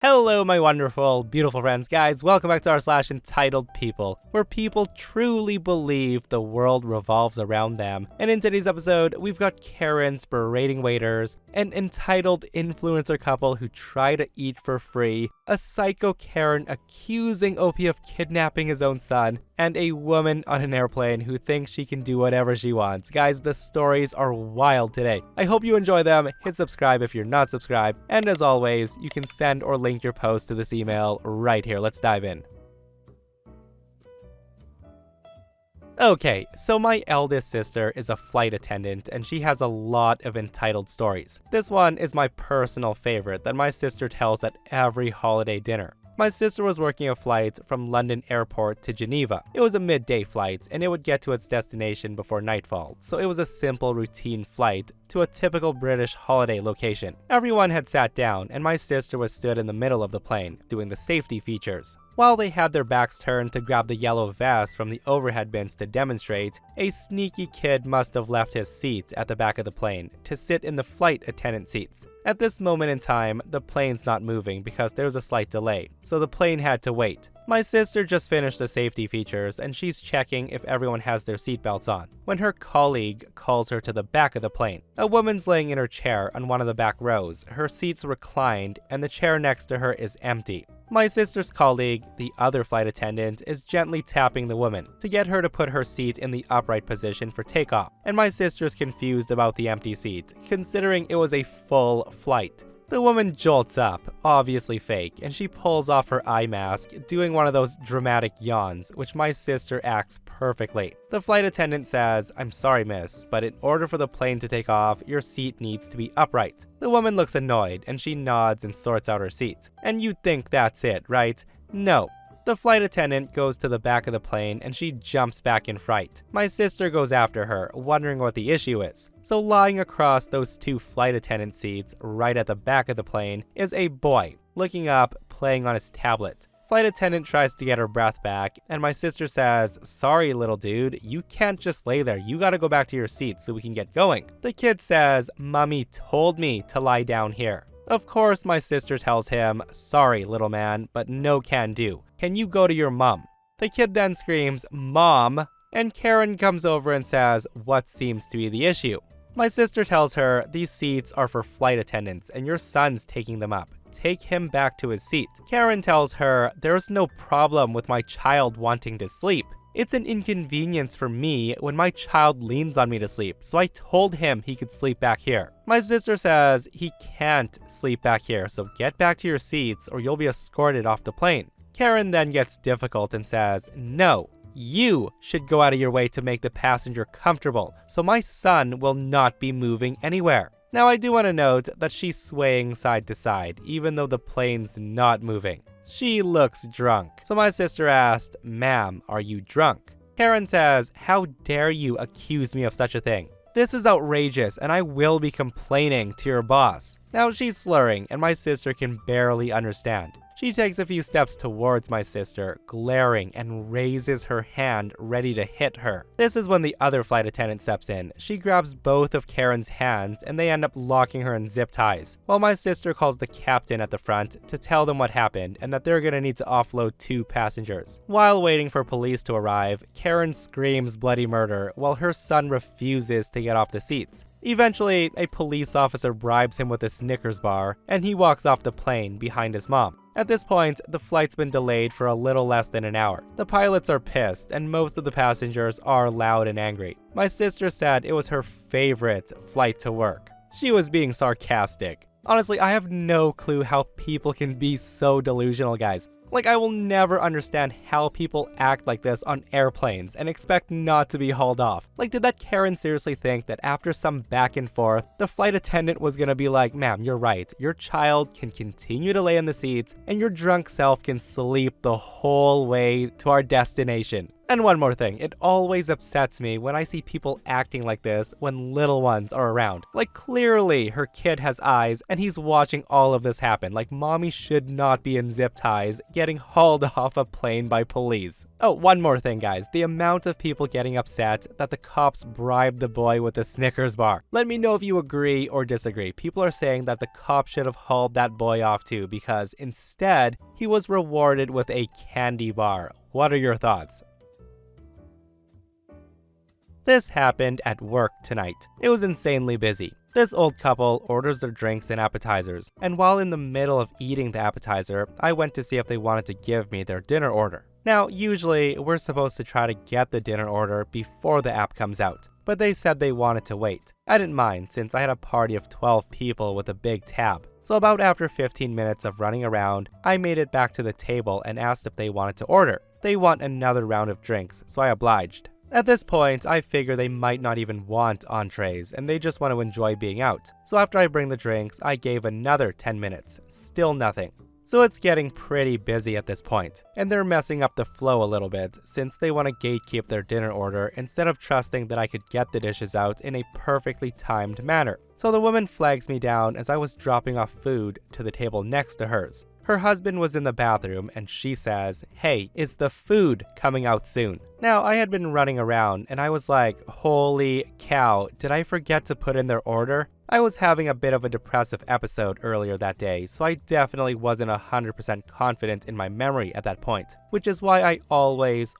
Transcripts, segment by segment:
Hello, my wonderful, beautiful friends, guys. Welcome back to r/EntitledPeople, where people truly believe the world revolves around them. And in today's episode, we've got Karens berating waiters, an entitled influencer couple who try to eat for free, a psycho Karen accusing OP of kidnapping his own son, and a woman on an airplane who thinks she can do whatever she wants. Guys, the stories are wild today. I hope you enjoy them. Hit subscribe if you're not subscribed. And as always, you can send or link your post to this email right here. Let's dive in. Okay, so my eldest sister is a flight attendant and she has a lot of entitled stories. This one is my personal favorite that my sister tells at every holiday dinner. My sister was working a flight from London Airport to Geneva. It was a midday flight and it would get to its destination before nightfall, so it was a simple routine flight to a typical British holiday location. Everyone had sat down and my sister was stood in the middle of the plane, doing the safety features. While they had their backs turned to grab the yellow vest from the overhead bins to demonstrate, a sneaky kid must have left his seat at the back of the plane to sit in the flight attendant seats. At this moment in time, the plane's not moving because there's a slight delay, so the plane had to wait. My sister just finished the safety features and she's checking if everyone has their seatbelts on, when her colleague calls her to the back of the plane. A woman's laying in her chair on one of the back rows, her seat's reclined, and the chair next to her is empty. My sister's colleague, the other flight attendant, is gently tapping the woman to get her to put her seat in the upright position for takeoff, and my sister's confused about the empty seat, considering it was a full flight. The woman jolts up, obviously fake, and she pulls off her eye mask, doing one of those dramatic yawns, which my sister acts perfectly. The flight attendant says, "I'm sorry, miss, but in order for the plane to take off, your seat needs to be upright." The woman looks annoyed, and she nods and sorts out her seat. And you'd think that's it, right? No. The flight attendant goes to the back of the plane and she jumps back in fright. My sister goes after her, wondering what the issue is. So lying across those two flight attendant seats right at the back of the plane is a boy, looking up, playing on his tablet. Flight attendant tries to get her breath back, and my sister says, "Sorry, little dude, you can't just lay there. You gotta go back to your seat so we can get going." The kid says, "Mommy told me to lie down here." Of course, my sister tells him, "Sorry, little man, but no can do. Can you go to your mom?" The kid then screams, "Mom!" and Karen comes over and says, "What seems to be the issue?" My sister tells her, "These seats are for flight attendants and your son's taking them up. Take him back to his seat." Karen tells her, "There's no problem with my child wanting to sleep. It's an inconvenience for me when my child leans on me to sleep, so I told him he could sleep back here." My sister says, "He can't sleep back here, so get back to your seats or you'll be escorted off the plane." Karen then gets difficult and says, "No, you should go out of your way to make the passenger comfortable, so my son will not be moving anywhere." Now I do want to note that she's swaying side to side, even though the plane's not moving. She looks drunk. So my sister asked, "Ma'am, are you drunk?" Karen says, "How dare you accuse me of such a thing? This is outrageous and I will be complaining to your boss." Now she's slurring and my sister can barely understand. She takes a few steps towards my sister, glaring, and raises her hand ready to hit her. This is when the other flight attendant steps in. She grabs both of Karen's hands and they end up locking her in zip ties, while my sister calls the captain at the front to tell them what happened and that they're gonna need to offload 2 passengers. While waiting for police to arrive, Karen screams bloody murder while her son refuses to get off the seats. Eventually, a police officer bribes him with a Snickers bar, and he walks off the plane behind his mom. At this point, the flight's been delayed for a little less than an hour. The pilots are pissed, and most of the passengers are loud and angry. My sister said it was her favorite flight to work. She was being sarcastic. Honestly, I have no clue how people can be so delusional, guys. Like, I will never understand how people act like this on airplanes and expect not to be hauled off. Like, did that Karen seriously think that after some back and forth, the flight attendant was gonna be like, "Ma'am, you're right. Your child can continue to lay in the seats and your drunk self can sleep the whole way to our destination." And one more thing, it always upsets me when I see people acting like this when little ones are around. Like, clearly her kid has eyes and he's watching all of this happen. Like, mommy should not be in zip ties getting hauled off a plane by police. Oh, one more thing, guys. The amount of people getting upset that the cops bribed the boy with a Snickers bar. Let me know if you agree or disagree. People are saying that the cops should have hauled that boy off too because instead he was rewarded with a candy bar. What are your thoughts? This happened at work tonight. It was insanely busy. This old couple orders their drinks and appetizers, and while in the middle of eating the appetizer, I went to see if they wanted to give me their dinner order. Now, usually, we're supposed to try to get the dinner order before the app comes out, but they said they wanted to wait. I didn't mind since I had a party of 12 people with a big tab. So about after 15 minutes of running around, I made it back to the table and asked if they wanted to order. They want another round of drinks, so I obliged. At this point, I figure they might not even want entrees, and they just want to enjoy being out. So after I bring the drinks, I gave another 10 minutes. Still nothing. So it's getting pretty busy at this point, and they're messing up the flow a little bit since they want to gatekeep their dinner order instead of trusting that I could get the dishes out in a perfectly timed manner. So the woman flags me down as I was dropping off food to the table next to hers. Her husband was in the bathroom and she says, "Hey, is the food coming out soon?" Now, I had been running around and I was like, holy cow, did I forget to put in their order? I was having a bit of a depressive episode earlier that day, so I definitely wasn't 100% confident in my memory at that point, which is why I always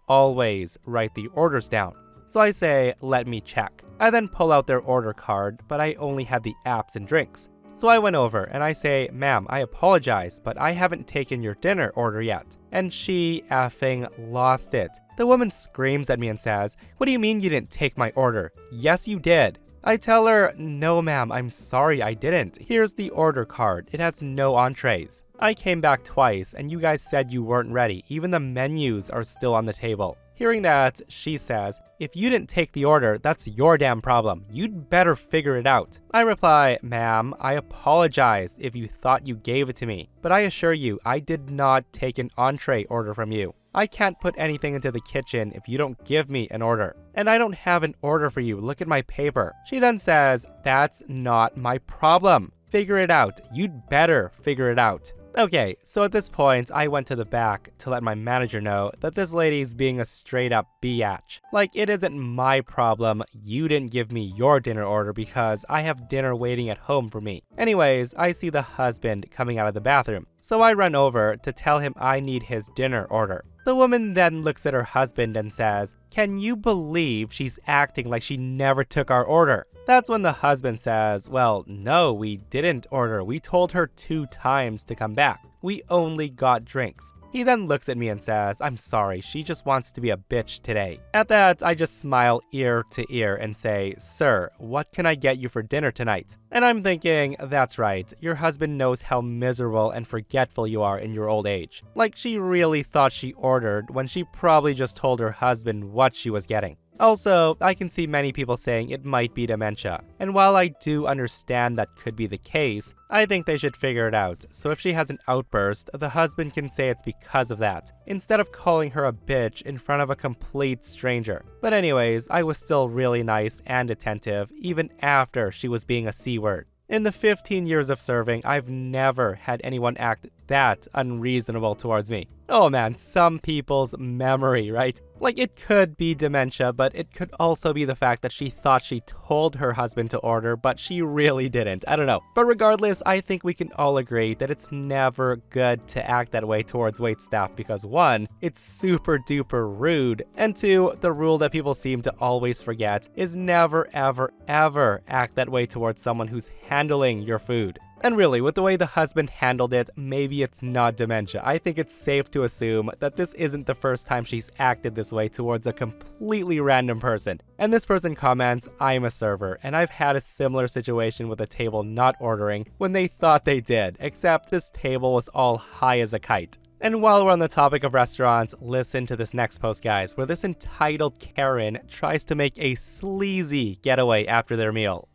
write the orders down. So I say, let me check. I then pull out their order card, but I only had the apps and drinks. So I went over and I say, "Ma'am, I apologize, but I haven't taken your dinner order yet." And she effing lost it. The woman screams at me and says, "What do you mean you didn't take my order?" "Yes, you did." I tell her, "No, ma'am, I'm sorry, I didn't. Here's the order card. It has no entrees. I came back twice and you guys said you weren't ready. Even the menus are still on the table." Hearing that, she says, "If you didn't take the order, that's your damn problem. You'd better figure it out." I reply, "Ma'am, I apologize if you thought you gave it to me, but I assure you, I did not take an entree order from you. I can't put anything into the kitchen if you don't give me an order. And I don't have an order for you. Look at my paper." She then says, "That's not my problem. Figure it out. You'd better figure it out." Okay, so at this point, I went to the back to let my manager know that this lady's being a straight up biatch. Like, it isn't my problem you didn't give me your dinner order because I have dinner waiting at home for me. Anyways, I see the husband coming out of the bathroom, so I run over to tell him I need his dinner order. The woman then looks at her husband and says, "Can you believe she's acting like she never took our order?" That's when the husband says, "Well, no, we didn't order. We told her 2 times to come back. We only got drinks." He then looks at me and says, "I'm sorry, she just wants to be a bitch today." At that, I just smile ear to ear and say, "Sir, what can I get you for dinner tonight?" And I'm thinking, that's right, your husband knows how miserable and forgetful you are in your old age. Like, she really thought she ordered when she probably just told her husband what she was getting. Also, I can see many people saying it might be dementia, and while I do understand that could be the case, I think they should figure it out, so if she has an outburst, the husband can say it's because of that, instead of calling her a bitch in front of a complete stranger. But anyways, I was still really nice and attentive, even after she was being a C-word. In the 15 years of serving, I've never had anyone act that unreasonable towards me. Oh man, some people's memory, right? Like, it could be dementia, but it could also be the fact that she thought she told her husband to order, but she really didn't. I don't know. But regardless, I think we can all agree that it's never good to act that way towards waitstaff because 1, it's super duper rude, and 2, the rule that people seem to always forget is never ever ever act that way towards someone who's handling your food. And really, with the way the husband handled it, maybe it's not dementia. I think it's safe to assume that this isn't the first time she's acted this way towards a completely random person. And this person comments, "I'm a server, and I've had a similar situation with a table not ordering when they thought they did, except this table was all high as a kite." And while we're on the topic of restaurants, listen to this next post, guys, where this entitled Karen tries to make a sleazy getaway after their meal.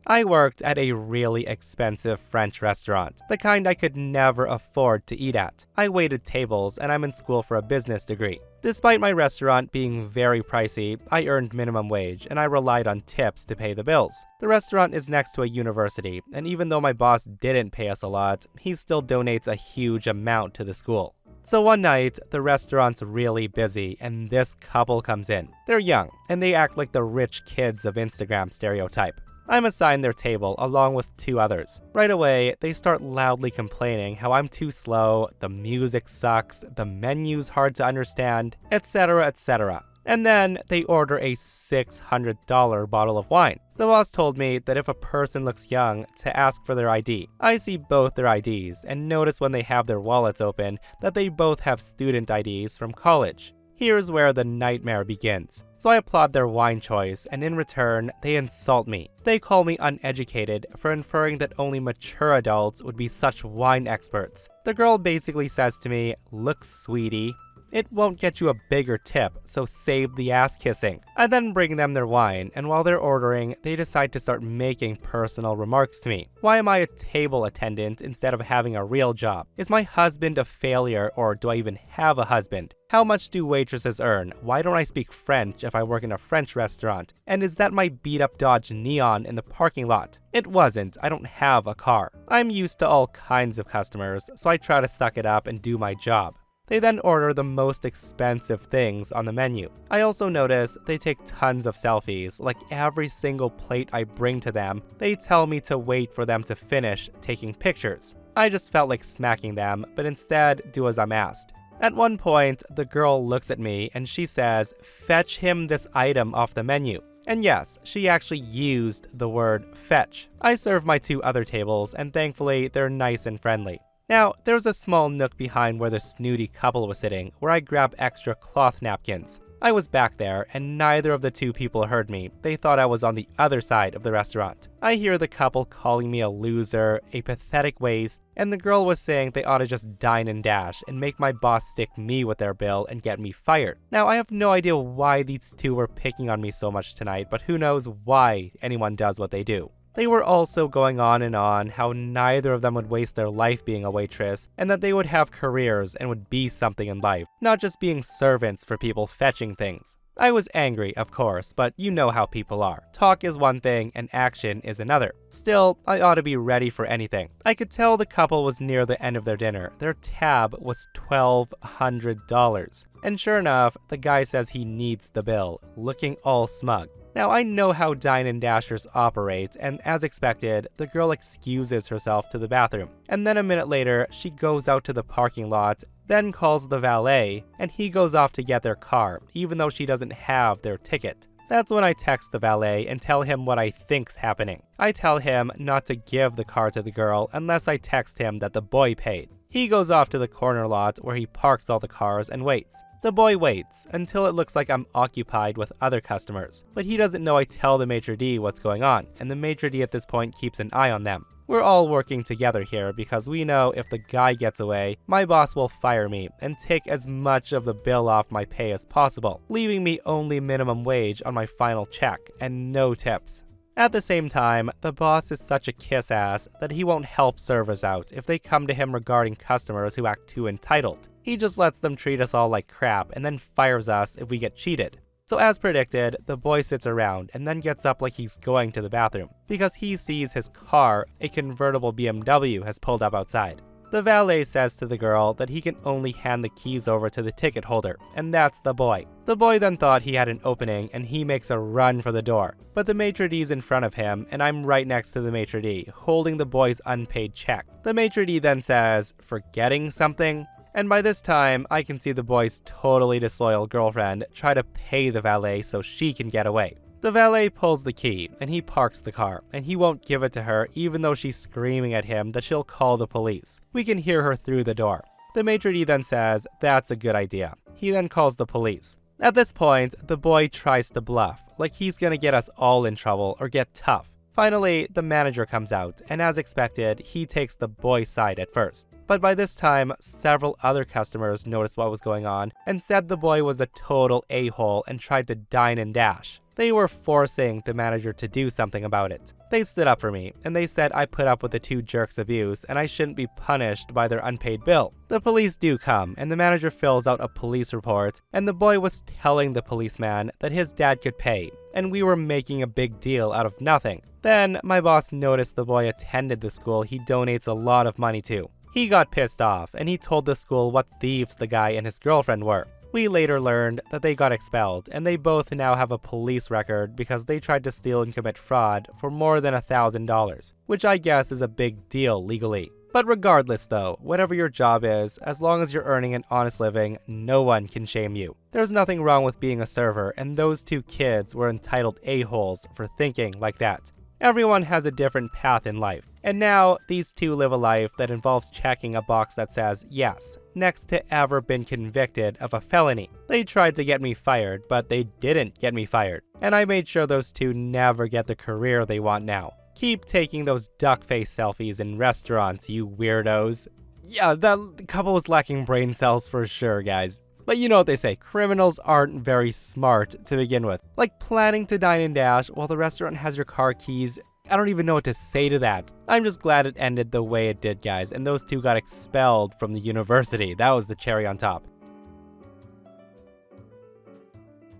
I worked at a really expensive French restaurant, the kind I could never afford to eat at. I waited tables, and I'm in school for a business degree. Despite my restaurant being very pricey, I earned minimum wage, and I relied on tips to pay the bills. The restaurant is next to a university, and even though my boss didn't pay us a lot, he still donates a huge amount to the school. So one night, the restaurant's really busy, and this couple comes in. They're young, and they act like the rich kids of Instagram stereotype. I'm assigned their table along with 2 others. Right away, they start loudly complaining how I'm too slow, the music sucks, the menu's hard to understand, etc, etc. And then they order a $600 bottle of wine. The boss told me that if a person looks young, to ask for their ID. I see both their IDs and notice when they have their wallets open that they both have student IDs from college. Here's where the nightmare begins. So I applaud their wine choice, and in return, they insult me. They call me uneducated for inferring that only mature adults would be such wine experts. The girl basically says to me, "Look, sweetie, it won't get you a bigger tip, so save the ass kissing." I then bring them their wine, and while they're ordering, they decide to start making personal remarks to me. Why am I a table attendant instead of having a real job? Is my husband a failure, or do I even have a husband? How much do waitresses earn? Why don't I speak French if I work in a French restaurant? And is that my beat-up Dodge Neon in the parking lot? It wasn't. I don't have a car. I'm used to all kinds of customers, so I try to suck it up and do my job. They then order the most expensive things on the menu. I also notice they take tons of selfies, like every single plate I bring to them, they tell me to wait for them to finish taking pictures. I just felt like smacking them, but instead do as I'm asked. At one point, the girl looks at me and she says, "Fetch him this item off the menu." And yes, she actually used the word fetch. I serve my 2 other tables, and thankfully they're nice and friendly. Now, there was a small nook behind where the snooty couple was sitting, where I grabbed extra cloth napkins. I was back there, and neither of the 2 people heard me. They thought I was on the other side of the restaurant. I hear the couple calling me a loser, a pathetic waste, and the girl was saying they ought to just dine and dash and make my boss stick me with their bill and get me fired. Now, I have no idea why these 2 were picking on me so much tonight, but who knows why anyone does what they do. They were also going on how neither of them would waste their life being a waitress, and that they would have careers and would be something in life, not just being servants for people fetching things. I was angry, of course, but you know how people are. Talk is one thing and action is another. Still, I ought to be ready for anything. I could tell the couple was near the end of their dinner. Their tab was $1,200. And sure enough, the guy says he needs the bill, looking all smug. Now, I know how Dine and Dashers operate, and as expected, the girl excuses herself to the bathroom. And then a minute later, she goes out to the parking lot, then calls the valet, and he goes off to get their car, even though she doesn't have their ticket. That's when I text the valet and tell him what I think's happening. I tell him not to give the car to the girl unless I text him that the boy paid. He goes off to the corner lot where he parks all the cars and waits. The boy waits until it looks like I'm occupied with other customers, but he doesn't know I tell the maitre d' what's going on, and the maitre d' at this point keeps an eye on them. We're all working together here because we know if the guy gets away, my boss will fire me and take as much of the bill off my pay as possible, leaving me only minimum wage on my final check and no tips. At the same time, the boss is such a kiss-ass that he won't help servers out if they come to him regarding customers who act too entitled. He just lets them treat us all like crap and then fires us if we get cheated. So as predicted, the boy sits around and then gets up like he's going to the bathroom because he sees his car, a convertible BMW, has pulled up outside. The valet says to the girl that he can only hand the keys over to the ticket holder, and that's the boy. The boy then thought he had an opening and he makes a run for the door, but the maitre d's in front of him and I'm right next to the maitre d', holding the boy's unpaid check. The maitre d' then says, "Forgetting something?" And by this time, I can see the boy's totally disloyal girlfriend try to pay the valet so she can get away. The valet pulls the key, and he parks the car, and he won't give it to her even though she's screaming at him that she'll call the police. We can hear her through the door. The maitre d' then says, "That's a good idea." He then calls the police. At this point, the boy tries to bluff, like he's gonna get us all in trouble or get tough. Finally, the manager comes out, and as expected, he takes the boy's side at first. But by this time, several other customers noticed what was going on and said the boy was a total a-hole and tried to dine and dash. They were forcing the manager to do something about it. They stood up for me, and they said I put up with the two jerks' abuse and I shouldn't be punished by their unpaid bill. The police do come, and the manager fills out a police report, and the boy was telling the policeman that his dad could pay, and we were making a big deal out of nothing. Then my boss noticed the boy attended the school he donates a lot of money to. He got pissed off, and he told the school what thieves the guy and his girlfriend were. We later learned that they got expelled, and they both now have a police record because they tried to steal and commit fraud for more than $1,000, which I guess is a big deal legally. But regardless though, whatever your job is, as long as you're earning an honest living, no one can shame you. There's nothing wrong with being a server, and those two kids were entitled a-holes for thinking like that. Everyone has a different path in life, and now these two live a life that involves checking a box that says yes, next to ever been convicted of a felony. They tried to get me fired, but they didn't get me fired, and I made sure those two never get the career they want now. Keep taking those duck face selfies in restaurants, you weirdos. Yeah, that couple was lacking brain cells for sure, guys. But you know what they say, criminals aren't very smart to begin with. Like planning to dine and dash while the restaurant has your car keys. I don't even know what to say to that. I'm just glad it ended the way it did, guys, and those two got expelled from the university. That was the cherry on top.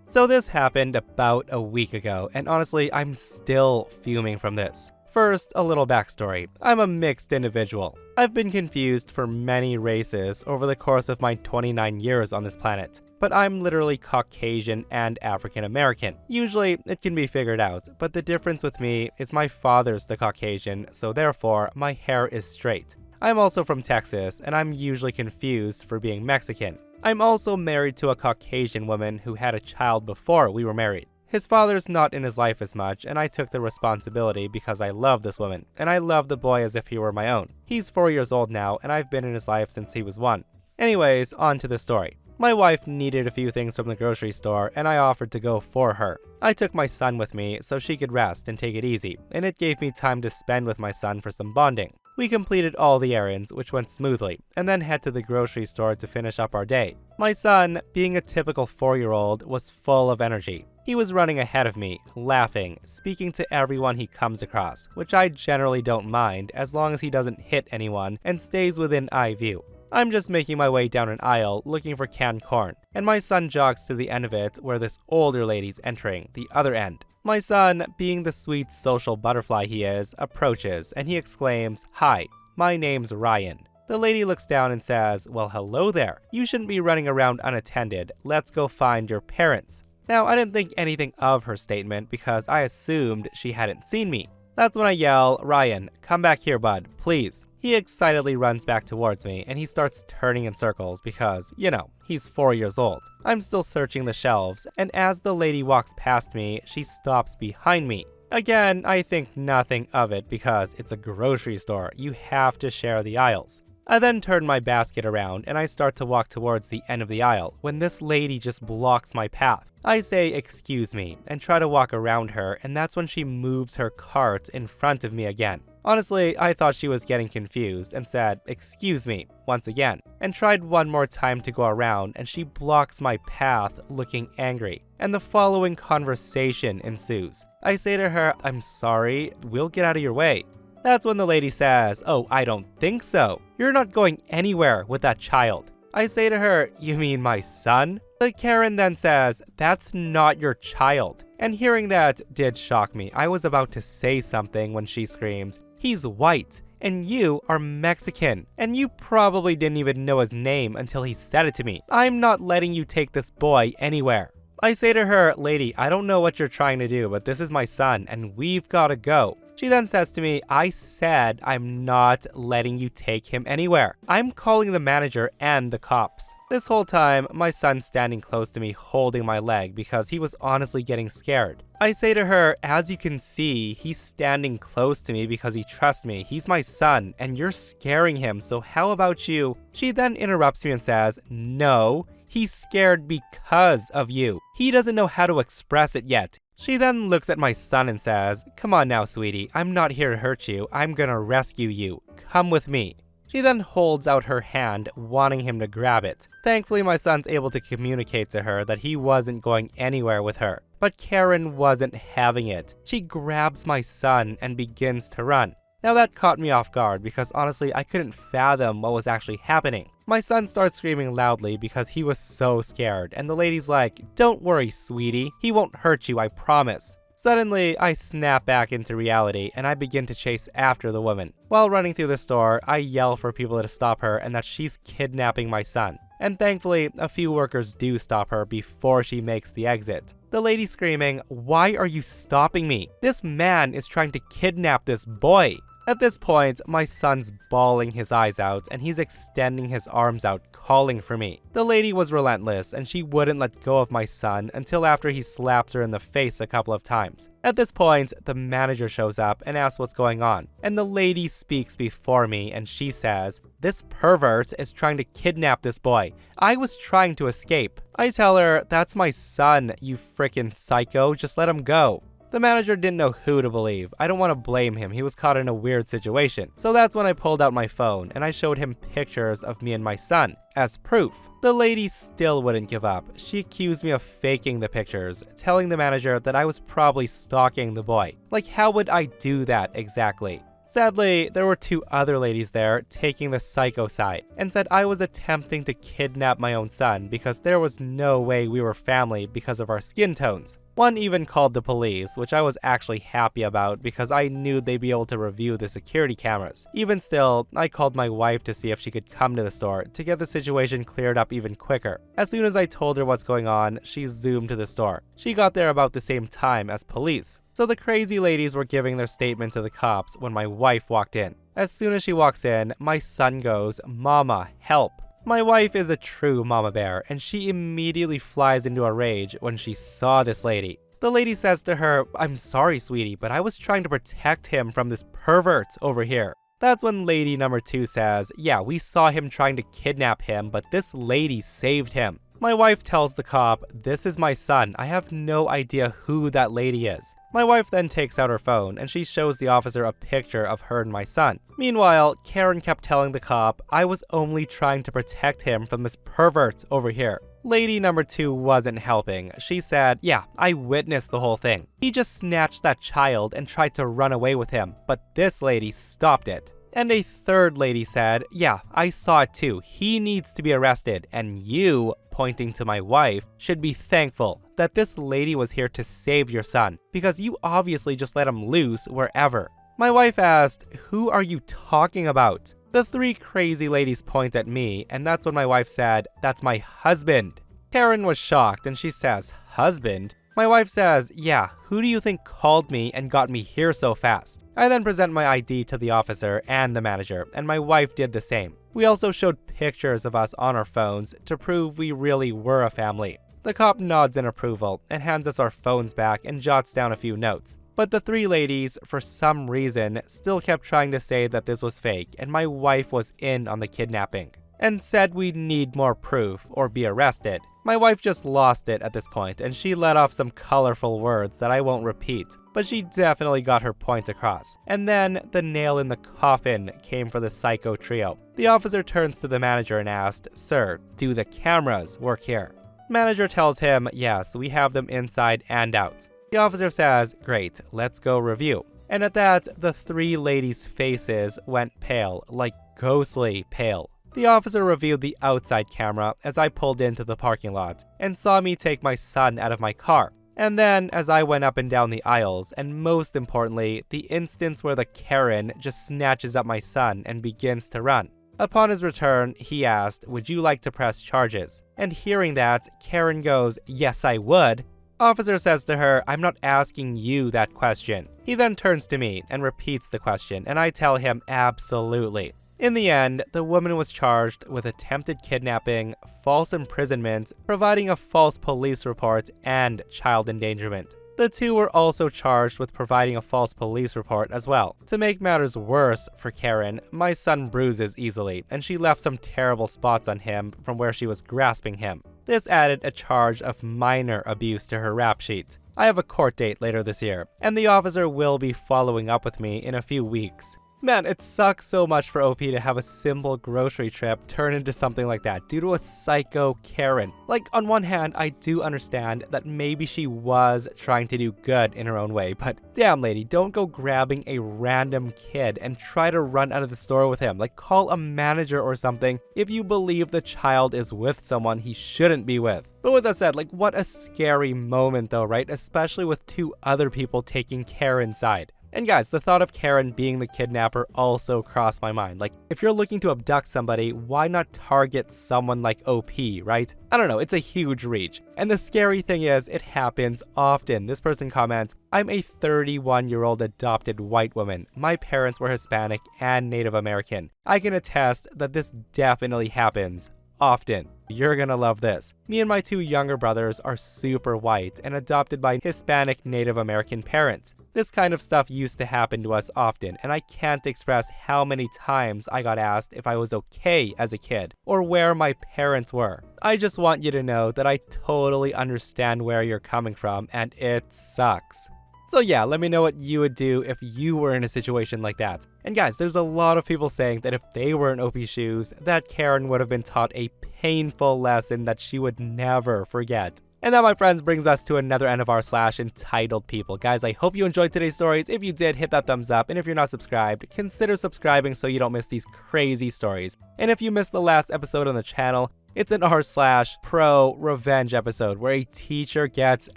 So this happened about a week ago, and honestly, I'm still fuming from this. First, a little backstory. I'm a mixed individual. I've been confused for many races over the course of my 29 years on this planet, but I'm literally Caucasian and African American. Usually, it can be figured out, but the difference with me is my father's the Caucasian, so therefore, my hair is straight. I'm also from Texas, and I'm usually confused for being Mexican. I'm also married to a Caucasian woman who had a child before we were married. His father's not in his life as much, and I took the responsibility because I love this woman, and I love the boy as if he were my own. He's 4 years old now, and I've been in his life since he was 1. Anyways, on to the story. My wife needed a few things from the grocery store, and I offered to go for her. I took my son with me so she could rest and take it easy, and it gave me time to spend with my son for some bonding. We completed all the errands, which went smoothly, and then head to the grocery store to finish up our day. My son, being a typical 4-year-old, was full of energy. He was running ahead of me, laughing, speaking to everyone he comes across, which I generally don't mind as long as he doesn't hit anyone and stays within eye view. I'm just making my way down an aisle looking for canned corn, and my son jogs to the end of it where this older lady's entering the other end. My son, being the sweet social butterfly he is, approaches and he exclaims, "Hi, my name's Ryan." The lady looks down and says, "Well, hello there. You shouldn't be running around unattended. Let's go find your parents." Now, I didn't think anything of her statement because I assumed she hadn't seen me. That's when I yell, "Ryan, come back here, bud, please." He excitedly runs back towards me and he starts turning in circles because, you know, he's 4 years old. I'm still searching the shelves, and as the lady walks past me, she stops behind me. Again, I think nothing of it because it's a grocery store. You have to share the aisles. I then turn my basket around and I start to walk towards the end of the aisle when this lady just blocks my path. I say, "Excuse me," and try to walk around her, and that's when she moves her cart in front of me again. Honestly, I thought she was getting confused and said, "Excuse me," once again, and tried one more time to go around, and she blocks my path looking angry. And the following conversation ensues. I say to her, "I'm sorry, we'll get out of your way." That's when the lady says, "Oh, I don't think so. You're not going anywhere with that child." I say to her, "You mean my son?" The Karen then says, "That's not your child." And hearing that did shock me. I was about to say something when she screams, "He's white, and you are Mexican, and you probably didn't even know his name until he said it to me. I'm not letting you take this boy anywhere." I say to her, "Lady, I don't know what you're trying to do, but this is my son, and we've gotta go." She then says to me, "I said I'm not letting you take him anywhere. I'm calling the manager and the cops." This whole time, my son's standing close to me holding my leg because he was honestly getting scared. I say to her, "As you can see, he's standing close to me because he trusts me. He's my son, and you're scaring him, so how about you?" She then interrupts me and says, "No, he's scared because of you. He doesn't know how to express it yet." She then looks at my son and says, "Come on now, sweetie. I'm not here to hurt you. I'm gonna rescue you. Come with me." She then holds out her hand, wanting him to grab it. Thankfully, my son's able to communicate to her that he wasn't going anywhere with her. But Karen wasn't having it. She grabs my son and begins to run. Now that caught me off guard because honestly, I couldn't fathom what was actually happening. My son starts screaming loudly because he was so scared, and the lady's like, "Don't worry, sweetie, he won't hurt you, I promise." Suddenly, I snap back into reality and I begin to chase after the woman. While running through the store, I yell for people to stop her and that she's kidnapping my son. And thankfully, a few workers do stop her before she makes the exit. The lady screaming, "Why are you stopping me? This man is trying to kidnap this boy." At this point, my son's bawling his eyes out and he's extending his arms out, calling for me. The lady was relentless and she wouldn't let go of my son until after he slaps her in the face a couple of times. At this point, the manager shows up and asks what's going on, and the lady speaks before me and she says, "This pervert is trying to kidnap this boy. I was trying to escape." I tell her, "That's my son, you frickin' psycho, just let him go." The manager didn't know who to believe. I don't want to blame him, he was caught in a weird situation. So that's when I pulled out my phone and I showed him pictures of me and my son as proof. The lady still wouldn't give up. She accused me of faking the pictures, telling the manager that I was probably stalking the boy. Like, how would I do that exactly? Sadly, there were two other ladies there taking the psycho side and said I was attempting to kidnap my own son because there was no way we were family because of our skin tones. One even called the police, which I was actually happy about because I knew they'd be able to review the security cameras. Even still, I called my wife to see if she could come to the store to get the situation cleared up even quicker. As soon as I told her what's going on, she zoomed to the store. She got there about the same time as police. So the crazy ladies were giving their statement to the cops when my wife walked in. As soon as she walks in, my son goes, "Mama, help." My wife is a true mama bear, and she immediately flies into a rage when she saw this lady. The lady says to her, "I'm sorry, sweetie, but I was trying to protect him from this pervert over here." That's when lady number 2 says, "Yeah, we saw him trying to kidnap him, but this lady saved him." My wife tells the cop, "This is my son. I have no idea who that lady is." My wife then takes out her phone and she shows the officer a picture of her and my son. Meanwhile, Karen kept telling the cop I was only trying to protect him from this pervert over here. Lady number 2 wasn't helping. She said, "Yeah, I witnessed the whole thing. He just snatched that child and tried to run away with him, but this lady stopped it." And a third lady said, "Yeah, I saw it too. He needs to be arrested, and you," pointing to my wife, "should be thankful that this lady was here to save your son, because you obviously just let him loose wherever." My wife asked, "Who are you talking about?" The 3 crazy ladies point at me, and that's when my wife said, "That's my husband." Karen was shocked, and she says, "Husband?" My wife says, "Yeah, who do you think called me and got me here so fast?" I then present my ID to the officer and the manager, and my wife did the same. We also showed pictures of us on our phones to prove we really were a family. The cop nods in approval and hands us our phones back and jots down a few notes. But the 3 ladies, for some reason, still kept trying to say that this was fake and my wife was in on the kidnapping, and said we'd need more proof or be arrested. My wife just lost it at this point, and she let off some colorful words that I won't repeat, but she definitely got her point across. And then the nail in the coffin came for the psycho trio. The officer turns to the manager and asked, "Sir, do the cameras work here?" Manager tells him, "Yes, we have them inside and out." The officer says, "Great, let's go review." And at that, the 3 ladies' faces went pale, like ghostly pale. The officer reviewed the outside camera as I pulled into the parking lot and saw me take my son out of my car. And then as I went up and down the aisles, and most importantly, the instance where the Karen just snatches up my son and begins to run. Upon his return, he asked, "Would you like to press charges?" And hearing that, Karen goes, "Yes, I would." Officer says to her, "I'm not asking you that question." He then turns to me and repeats the question, and I tell him absolutely. In the end, the woman was charged with attempted kidnapping, false imprisonment, providing a false police report, and child endangerment. The 2 were also charged with providing a false police report as well. To make matters worse for Karen, my son bruises easily, and she left some terrible spots on him from where she was grasping him. This added a charge of minor abuse to her rap sheet. I have a court date later this year, and the officer will be following up with me in a few weeks. Man, it sucks so much for OP to have a simple grocery trip turn into something like that due to a psycho Karen. Like, on one hand, I do understand that maybe she was trying to do good in her own way, but damn lady, don't go grabbing a random kid and try to run out of the store with him. Like, call a manager or something if you believe the child is with someone he shouldn't be with. But with that said, like, what a scary moment though, right? Especially with 2 other people taking Karen's side. And guys, the thought of Karen being the kidnapper also crossed my mind. Like, if you're looking to abduct somebody, why not target someone like OP, right? I don't know, it's a huge reach. And the scary thing is, it happens often. This person comments, I'm a 31-year-old adopted white woman. My parents were Hispanic and Native American. I can attest that this definitely happens often. You're gonna love this. Me and my 2 younger brothers are super white and adopted by Hispanic Native American parents. This kind of stuff used to happen to us often, and I can't express how many times I got asked if I was okay as a kid, or where my parents were. I just want you to know that I totally understand where you're coming from, and it sucks. So yeah, let me know what you would do if you were in a situation like that. And guys, there's a lot of people saying that if they were in OP's shoes, that Karen would have been taught a painful lesson that she would never forget. And that, my friends, brings us to another end of our /entitled people. Guys, I hope you enjoyed today's stories. If you did, hit that thumbs up. And if you're not subscribed, consider subscribing so you don't miss these crazy stories. And if you missed the last episode on the channel, it's an r/pro revenge episode where a teacher gets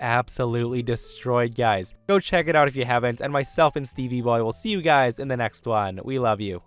absolutely destroyed, guys. Go check it out if you haven't. And myself and Stevie Boy will see you guys in the next one. We love you.